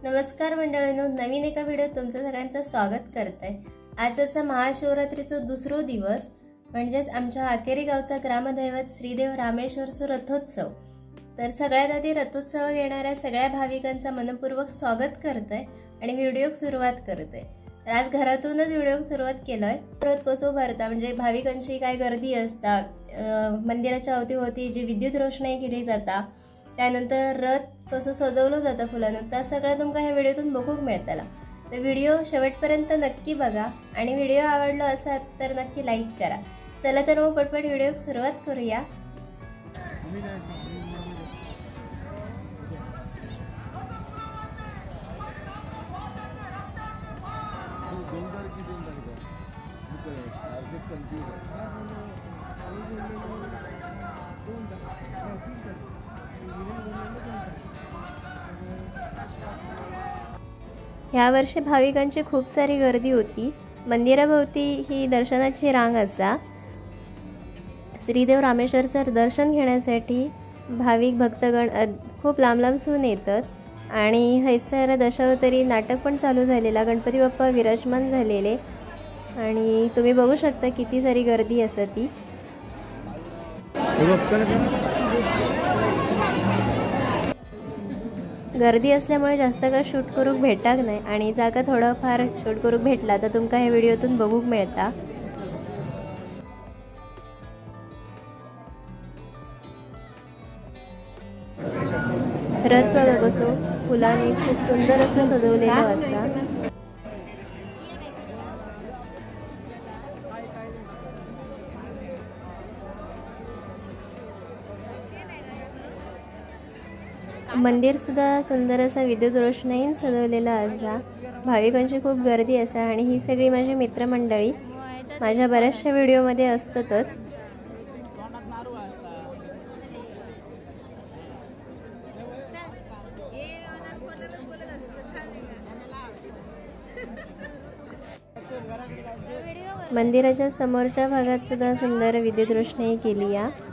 नमस्कार मंडळींनो, नवीन एका व्हिडिओत तुमचं सगळ्यांचं स्वागत करते। आजचा महाशिवरात्रीचा दुसरा दिवस म्हणजेच आमच्या आकेरी गावचा ग्रामदैवत श्रीदेव रामेश्वरचा रथोत्सव। तर सगळ्यात आधी रथोत्सव घेणाऱ्या सगळ्या भाविकांचं मनपूर्वक स्वागत करते आणि व्हिडिओ सुरुवात करते। तर आज घरातूनच व्हिडिओ सुरुवात केलाय। रथ कसो भरता म्हणजे भाविकांची काय गर्दी असता, मंदिराच्या अवतीभोवती जी विद्युत रोषणाई केली जाता, त्यानंतर रथ कसं सजवलं जातं फुलांनी, त्या सगळं तुमका ह्या व्हिडिओतून बघूक मिळतला। तर व्हिडिओ शेवटपर्यंत नक्की बघा आणि व्हिडिओ आवडला असेल तर नक्की लाईक करा। चला तर मग पटपट व्हिडिओ सुरुवात करूया। या वर्षी भाविकांची खूप सारी गर्दी होती। मंदिराभोवती ही दर्शनाची रांग असा। श्रीदेव रामेश्वरचं दर्शन घेण्यासाठी भाविक भक्तगण खूप लांब-लांबसून येतात आणि हैसर दशावतारी नाटक पण चालू झालेला, गणपती बाप्पा विराजमान झालेले आणि तुम्ही बघू शकता किती सारी गर्दी असती। गर्दी असल्यामुळे जास्त काय शूट करूक भेटाक नाही आणि जागा थोडा फार शूट करूक भेटला तर तुमका हे व्हिडिओतून बघूक मिळता। रथ बघा कसो फुलांनी खूप सुंदर असं सजवलेलं असा। मंदिर सुद्धा सुंदर असा विद्युत रोषणाईन सजवलेला असा। भाविकांची खूप गर्दी असा आणि ही सगळी माझी मित्रमंडळी माझ्या बऱ्याचशा व्हिडिओमध्ये असतातच। मंदिराच्या समोरच्या भागात सुद्धा सुंदर विद्युत रोषणाई केली आहे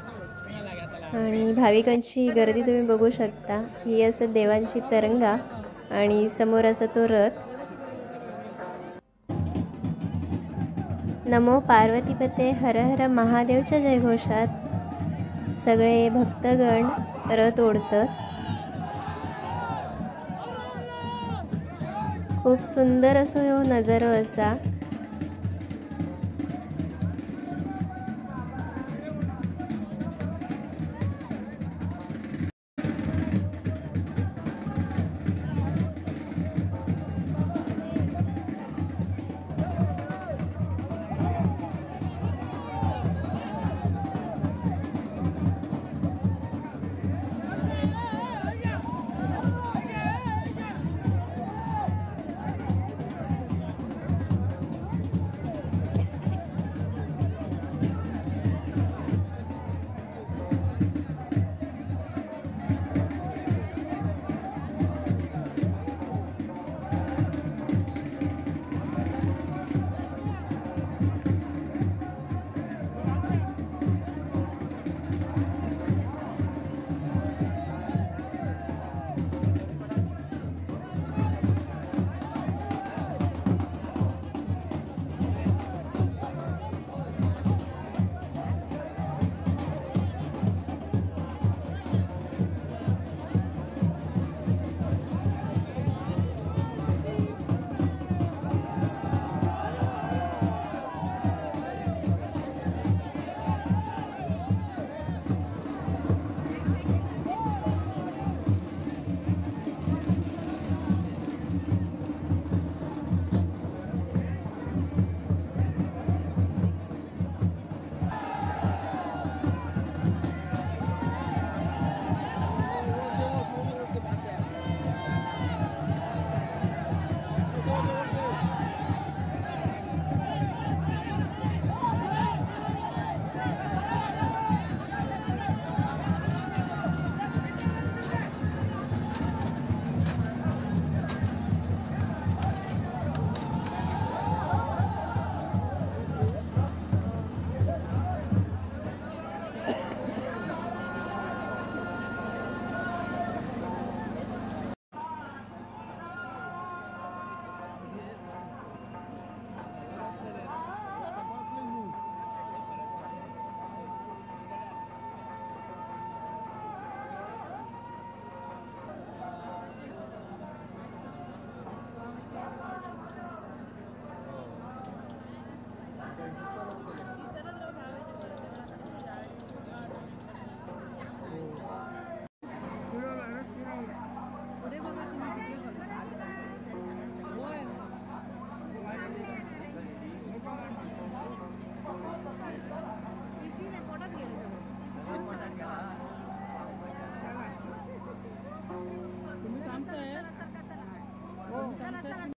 आणि भाविकांची गर्दी तुम्ही बघू शकता। ही असं देवांची तरंगा आणि समोर असा तो रथ। नमो पार्वतीपते हर हर महादेवच्या जयघोषात सगळे भक्तगण रथ ओढतात। खूप सुंदर असो ह्यो नजारो असा।